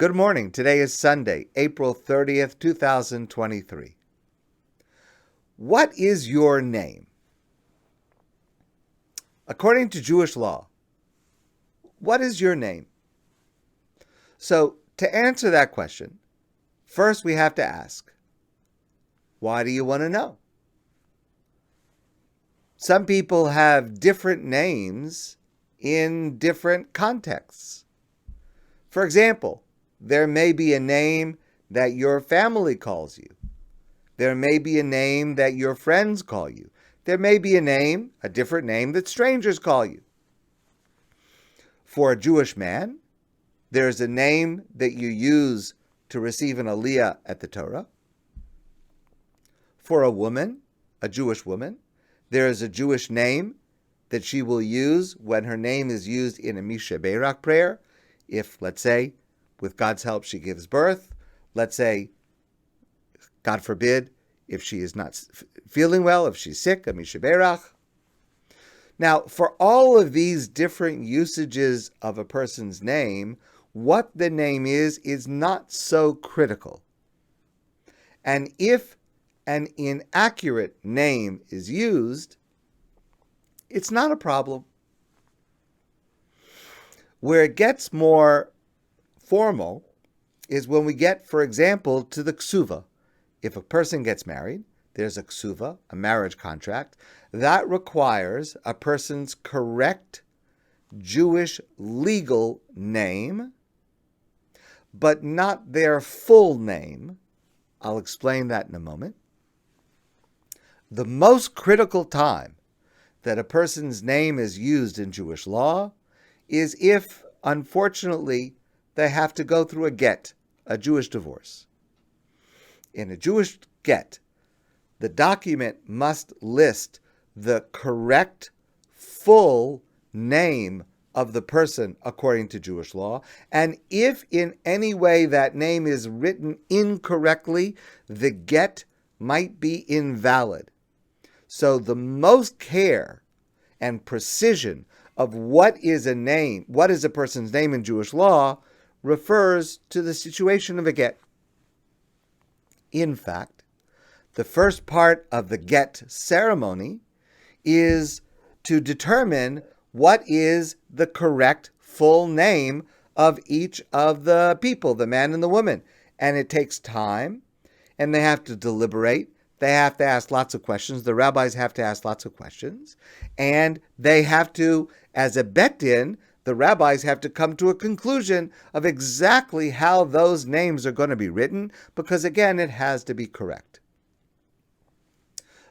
Good morning. Today is Sunday, April 30th, 2023. What is your name? According to Jewish law, what is your name? So, to answer that question, first we have to ask, why do you want to know? Some people have different names in different contexts. For example, there may be a name that your family calls you. There may be a name that your friends call you. There may be a different name that strangers call you. For a Jewish man, there's a name that you use to receive an aliyah at the Torah. For a woman, a Jewish woman, there is a Jewish name that she will use when her name is used in a Misha Beirach prayer. If, let's say, with God's help, she gives birth. Let's say, God forbid, if she is not feeling well, if she's sick, a Misha Beirach. Now, for all of these different usages of a person's name, what the name is not so critical. And if an inaccurate name is used, it's not a problem. Where it gets more formal is when we get, for example, to the ksuva. If a person gets married, there's a ksuva, a marriage contract, that requires a person's correct Jewish legal name, but not their full name. I'll explain that in a moment. The most critical time that a person's name is used in Jewish law is if, unfortunately, they have to go through a get, a Jewish divorce. In a Jewish get, the document must list the correct, full name of the person according to Jewish law, and if in any way that name is written incorrectly, the get might be invalid. So the most care and precision of what is a person's name in Jewish law, refers to the situation of a get. In fact, the first part of the get ceremony is to determine what is the correct full name of each of the people, the man and the woman. And it takes time, and they have to deliberate. They have to ask lots of questions. The rabbis have to ask lots of questions. And they have to, as a bet-din, the rabbis have to come to a conclusion of exactly how those names are going to be written, because again, it has to be correct.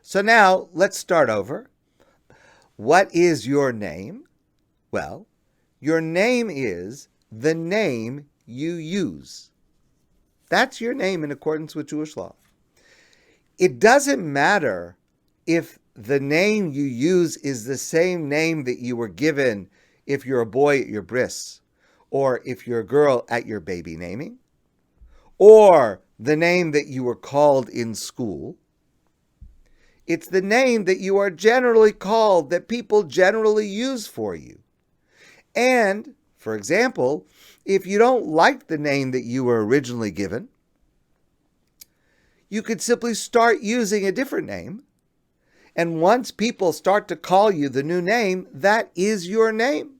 So now, let's start over. What is your name? Well, your name is the name you use. That's your name in accordance with Jewish law. It doesn't matter if the name you use is the same name that you were given if you're a boy at your bris, or if you're a girl at your baby naming, or the name that you were called in school. It's the name that you are generally called, that people generally use for you. And, for example, if you don't like the name that you were originally given, you could simply start using a different name. And once people start to call you the new name, that is your name.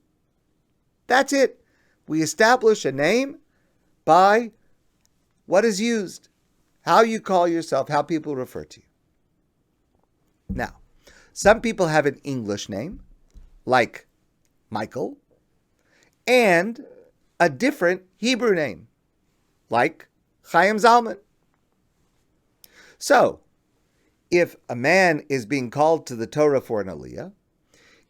That's it. We establish a name by what is used, how you call yourself, how people refer to you. Now, some people have an English name, like Michael, and a different Hebrew name, like Chaim Zalman. So, if a man is being called to the Torah for an aliyah,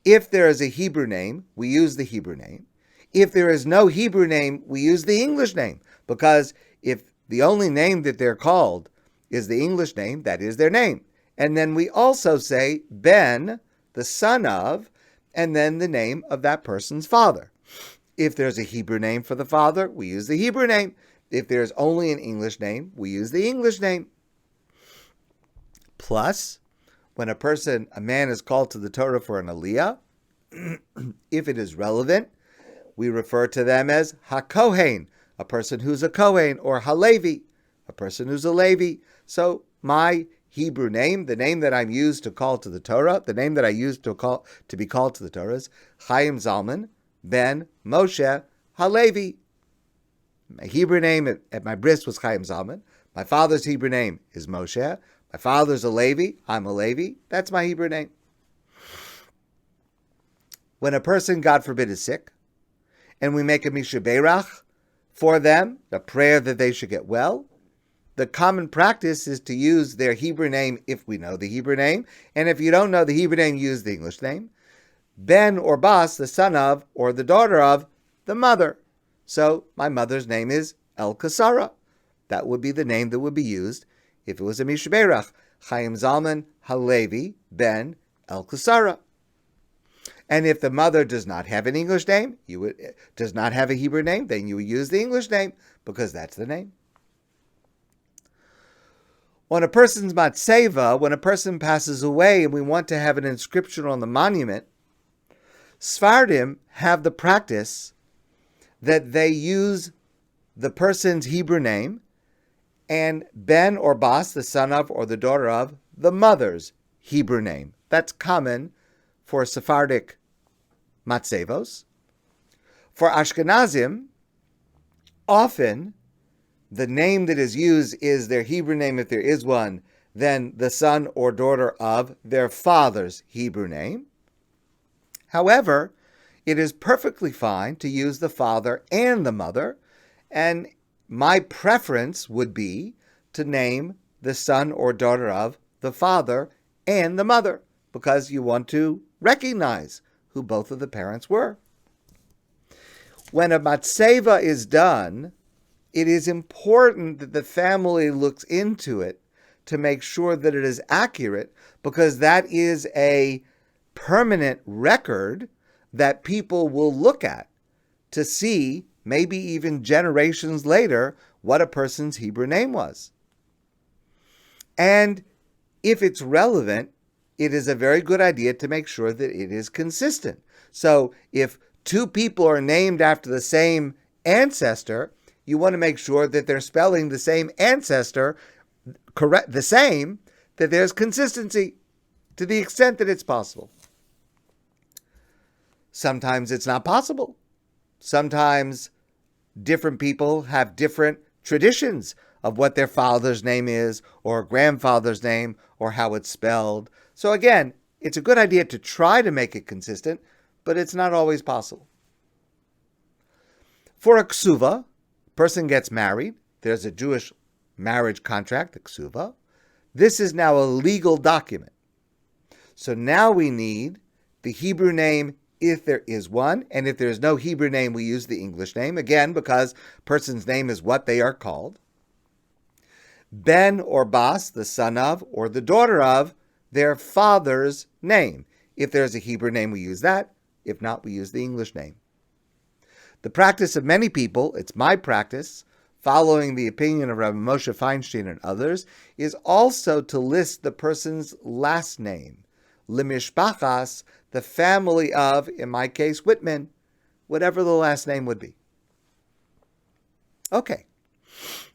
if there is a Hebrew name, we use the Hebrew name. If there is no Hebrew name, we use the English name, because if the only name that they're called is the English name, that is their name. And then we also say Ben, the son of, and then the name of that person's father. If there's a Hebrew name for the father, we use the Hebrew name. If there's only an English name, we use the English name. Plus, when a man is called to the Torah for an aliyah, if it is relevant, we refer to them as HaKohen, a person who's a Kohen, or Halevi, a person who's a Levi. So my Hebrew name, the name that I'm used to call to the Torah, the name that I used to be called to the Torah is Chaim Zalman ben Moshe Halevi. My Hebrew name at my bris was Chaim Zalman. My father's Hebrew name is Moshe. My father's a Levi. I'm a Levi. That's my Hebrew name. When a person, God forbid, is sick, and we make a mishaberach for them, a prayer that they should get well, the common practice is to use their Hebrew name if we know the Hebrew name, and if you don't know the Hebrew name, use the English name. Ben or Bas, the son of or the daughter of the mother. So my mother's name is El Kasara. That would be the name that would be used if it was a mishaberach. Chaim Zalman Halevi ben El Kasara. And if the mother does not have an English name, does not have a Hebrew name, then you would use the English name because that's the name. When a person's matseva, when a person passes away and we want to have an inscription on the monument, Sfardim have the practice that they use the person's Hebrew name and Ben or Bas, the son of or the daughter of the mother's Hebrew name. That's common for Sephardic matzevos. For Ashkenazim, often the name that is used is their Hebrew name, if there is one, then the son or daughter of their father's Hebrew name. However, it is perfectly fine to use the father and the mother, and my preference would be to name the son or daughter of the father and the mother, because you want to recognize who both of the parents were. When a matzeva is done, it is important that the family looks into it to make sure that it is accurate, because that is a permanent record that people will look at to see, maybe even generations later, what a person's Hebrew name was. And if it's relevant, it is a very good idea to make sure that it is consistent. So if two people are named after the same ancestor, you want to make sure that they're spelling the same ancestor correct, the same, that there's consistency to the extent that it's possible. Sometimes it's not possible. Sometimes different people have different traditions of what their father's name is, or grandfather's name, or how it's spelled. So again, it's a good idea to try to make it consistent, but it's not always possible. For a ksuva, person gets married. There's a Jewish marriage contract, the ksuva. This is now a legal document. So now we need the Hebrew name if there is one, and if there's no Hebrew name, we use the English name, again, because person's name is what they are called. Ben or Bas, the son of or the daughter of their father's name. If there's a Hebrew name, we use that. If not, we use the English name. The practice of many people, it's my practice, following the opinion of Rabbi Moshe Feinstein and others, is also to list the person's last name. Lemishpachas, the family of, in my case, Whitman, whatever the last name would be. Okay,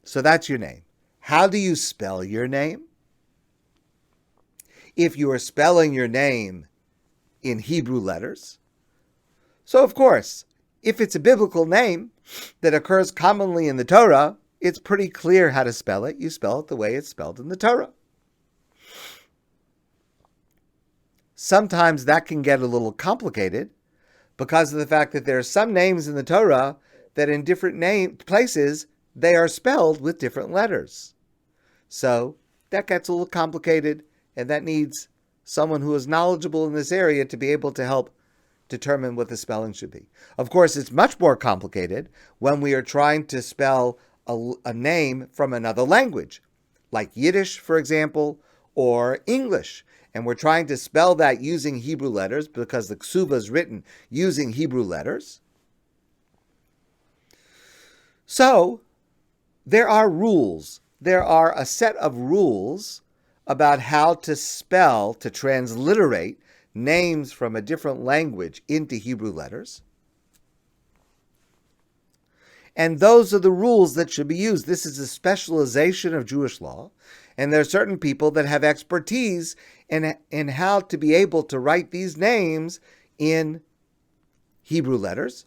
so that's your name. How do you spell your name? If you are spelling your name in Hebrew letters, so of course, if it's a biblical name that occurs commonly in the Torah, it's pretty clear how to spell it. You spell it the way it's spelled in the Torah. Sometimes that can get a little complicated because of the fact that there are some names in the Torah that in different places, they are spelled with different letters. So that gets a little complicated, and that needs someone who is knowledgeable in this area to be able to help determine what the spelling should be. Of course, it's much more complicated when we are trying to spell a name from another language, like Yiddish, for example, or English. And we're trying to spell that using Hebrew letters because the ksuva is written using Hebrew letters. So there are rules. There are a set of rules about how to spell, to transliterate names from a different language into Hebrew letters. And those are the rules that should be used. This is a specialization of Jewish law. And there are certain people that have expertise in how to be able to write these names in Hebrew letters.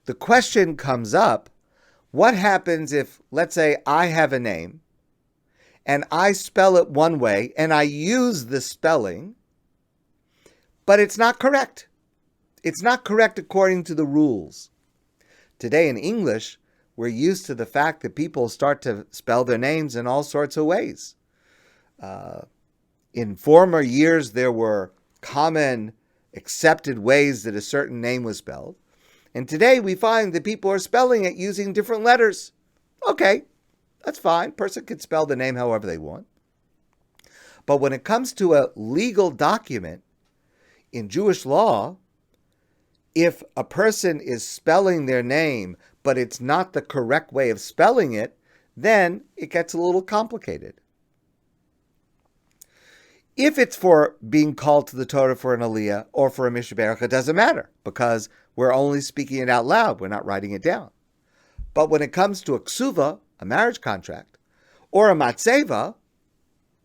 The question comes up, what happens if, let's say, I have a name and I spell it one way and I use the spelling, but it's not correct. It's not correct according to the rules. Today in English, we're used to the fact that people start to spell their names in all sorts of ways. In former years, there were common accepted ways that a certain name was spelled. And today we find that people are spelling it using different letters. Okay, that's fine. Person can spell the name however they want. But when it comes to a legal document in Jewish law, if a person is spelling their name, but it's not the correct way of spelling it, then it gets a little complicated. If it's for being called to the Torah for an Aliyah or for a Mishaberach, it doesn't matter because we're only speaking it out loud. We're not writing it down. But when it comes to a ksuva, a marriage contract, or a matzeva,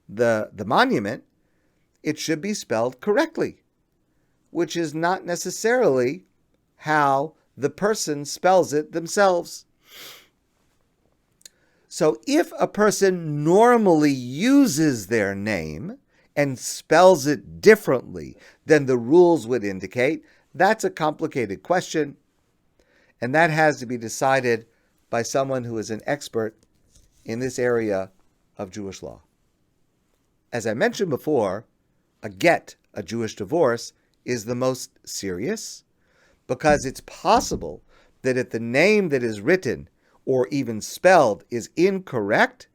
the monument, it should be spelled correctly, which is not necessarily how the person spells it themselves. So if a person normally uses their name and spells it differently than the rules would indicate, that's a complicated question, and that has to be decided by someone who is an expert in this area of Jewish law. As I mentioned before, a get, a Jewish divorce, is the most serious because it's possible that if the name that is written or even spelled is incorrect,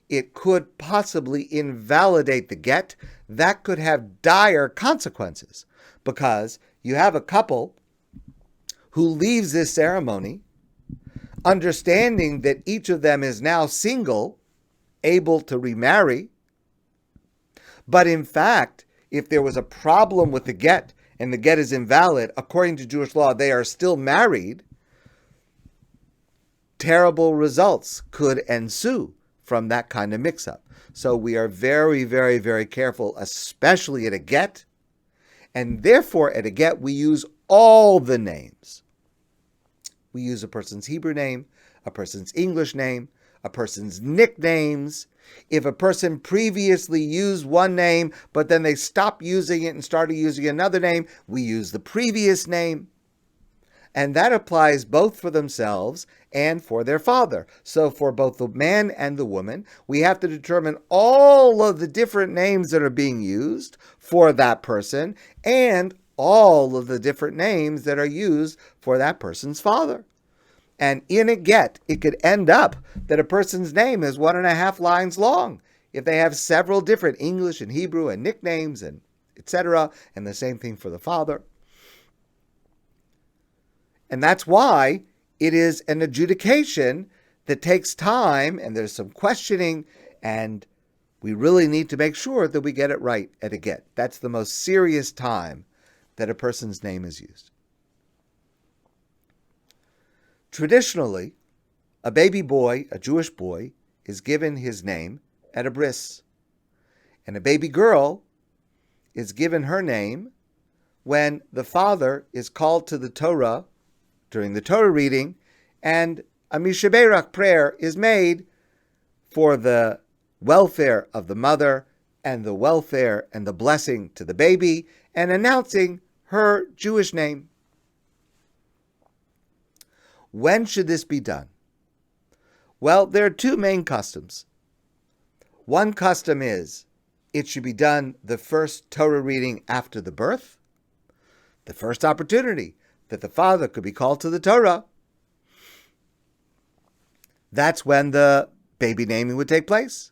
it could possibly invalidate the get. That could have dire consequences because you have a couple who leaves this ceremony understanding that each of them is now single, able to remarry. But in fact, if there was a problem with the get and the get is invalid, according to Jewish law, they are still married, terrible results could ensue from that kind of mix-up. So we are very, very, very careful, especially at a get. And therefore, at a get, we use all the names. We use a person's Hebrew name, a person's English name, a person's nicknames. If a person previously used one name, but then they stopped using it and started using another name, we use the previous name. And that applies both for themselves and for their father. So for both the man and the woman, we have to determine all of the different names that are being used for that person and all of the different names that are used for that person's father. And in a get, it could end up that a person's name is 1.5 lines long if they have several different English and Hebrew and nicknames and etc. And the same thing for the father. And that's why it is an adjudication that takes time and there's some questioning, and we really need to make sure that we get it right at a get. That's the most serious time that a person's name is used. Traditionally, a baby boy, a Jewish boy, is given his name at a bris. And a baby girl is given her name when the father is called to the Torah during the Torah reading, and a Mishaberach prayer is made for the welfare of the mother and the welfare and the blessing to the baby, and announcing her Jewish name. When should this be done? Well, there are two main customs. One custom is it should be done the first Torah reading after the birth, the first opportunity that the father could be called to the Torah. That's when the baby naming would take place.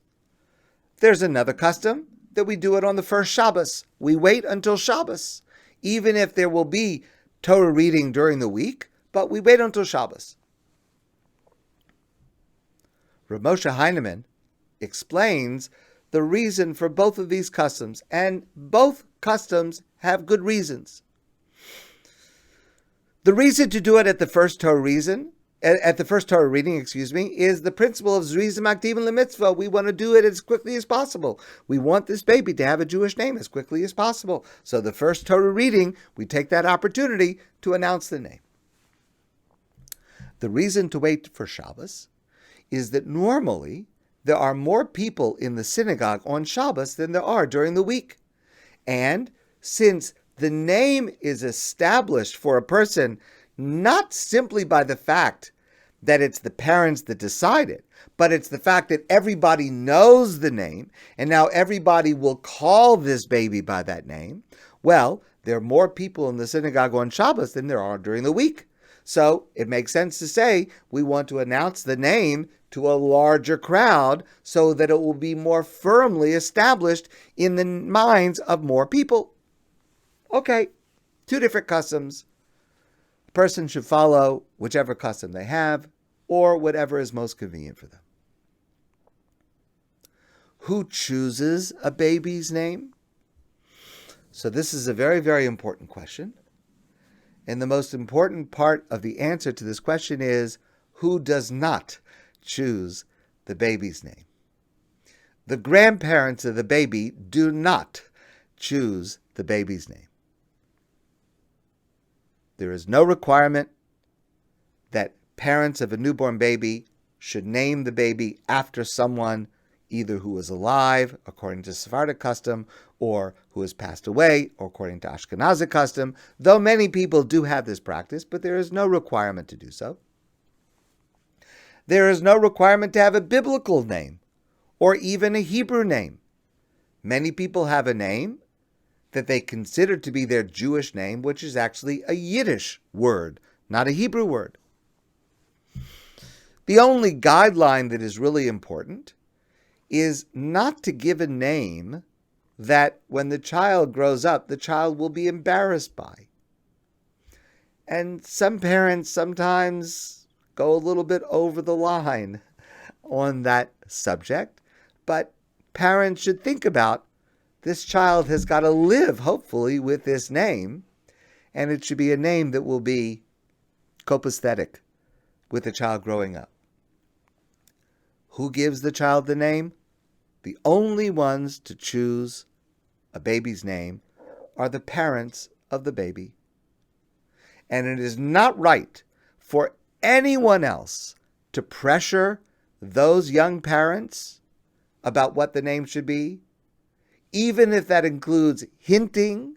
There's another custom that we do it on the first Shabbos. We wait until Shabbos, even if there will be Torah reading during the week, but we wait until Shabbos. Rav Moshe Heinemann explains the reason for both of these customs, and both customs have good reasons. The reason to do it at the first Torah reading, is the principle of Zrizim Akdim LeMitzvah. We want to do it as quickly as possible. We want this baby to have a Jewish name as quickly as possible. So the first Torah reading, we take that opportunity to announce the name. The reason to wait for Shabbos is that normally there are more people in the synagogue on Shabbos than there are during the week. And since the name is established for a person not simply by the fact that it's the parents that decide it, but it's the fact that everybody knows the name, and now everybody will call this baby by that name. Well, there are more people in the synagogue on Shabbos than there are during the week. So it makes sense to say we want to announce the name to a larger crowd so that it will be more firmly established in the minds of more people. Okay, two different customs. A person should follow whichever custom they have or whatever is most convenient for them. Who chooses a baby's name? So this is a very, very important question. And the most important part of the answer to this question is, who does not choose the baby's name? The grandparents of the baby do not choose the baby's name. There is no requirement that parents of a newborn baby should name the baby after someone either who is alive, according to Sephardic custom, or who has passed away, or according to Ashkenazi custom, though many people do have this practice, but there is no requirement to do so. There is no requirement to have a biblical name, or even a Hebrew name. Many people have a name that they consider to be their Jewish name, which is actually a Yiddish word, not a Hebrew word. The only guideline that is really important is not to give a name that when the child grows up, the child will be embarrassed by. And some parents sometimes go a little bit over the line on that subject, but parents should think about this child has got to live, hopefully, with this name, and it should be a name that will be copaesthetic with the child growing up. Who gives the child the name? The only ones to choose a baby's name are the parents of the baby. And it is not right for anyone else to pressure those young parents about what the name should be, even if that includes hinting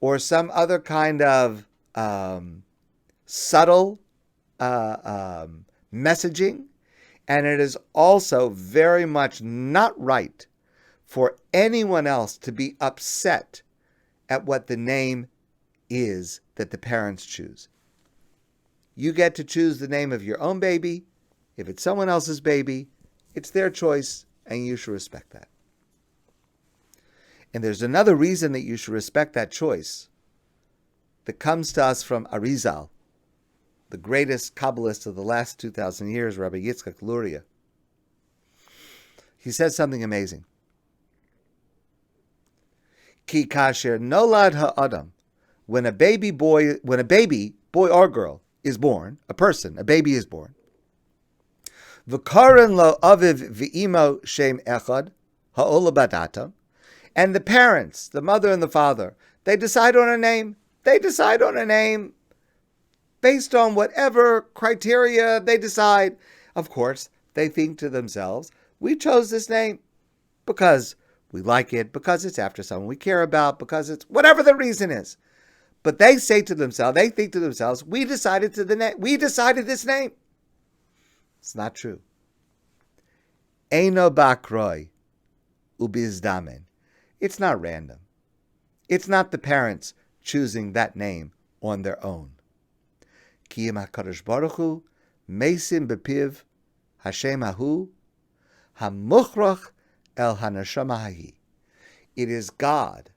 or some other kind of subtle messaging. And it is also very much not right for anyone else to be upset at what the name is that the parents choose. You get to choose the name of your own baby. If it's someone else's baby, it's their choice, and you should respect that. And there's another reason that you should respect that choice that comes to us from Arizal, the greatest Kabbalist of the last 2,000 years, Rabbi Yitzchak Luria. He said something amazing. Ki kasher nolad ha'adam, when a baby, boy or girl is born, a baby is born, v'karen lo aviv v'imo shem echad ha'ola badatam, and the parents, the mother and the father, they decide on a name. They decide on a name based on whatever criteria they decide. Of course, they think to themselves, we chose this name because we like it, because it's after someone we care about, because it's whatever the reason is. But they think to themselves, we decided this name. It's not true. Eino bakroi ubizdamen. It's not random. It's not the parents choosing that name on their own. Kiyim HaKadosh Baruch Hu, Meisim Bepiv, Hashem Hahu, Hamuchrach El Hanashama Hahi. It is God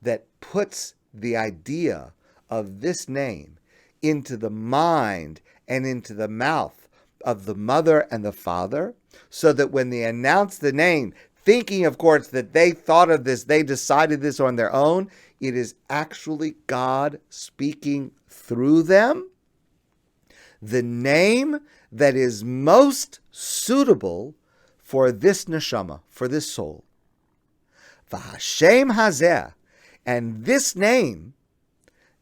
that puts the idea of this name into the mind and into the mouth of the mother and the father, so that when they announce the name, thinking, of course, that they thought of this, they decided this on their own. It is actually God speaking through them. The name that is most suitable for this neshama, for this soul. V'hashem hazeh, and this name,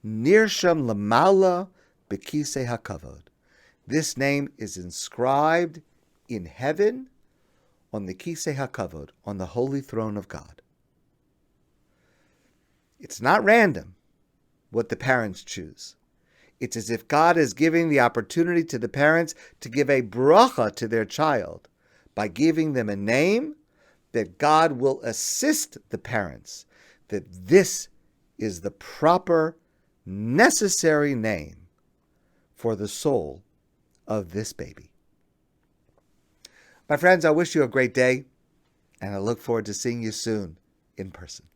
nirsham lamala b'kisei hakavod. This name is inscribed in heaven on the kisei hakavod, on the holy throne of God. It's not random what the parents choose. It's as if God is giving the opportunity to the parents to give a bracha to their child by giving them a name that God will assist the parents, that this is the proper, necessary name for the soul of this baby. My friends, I wish you a great day, and I look forward to seeing you soon in person.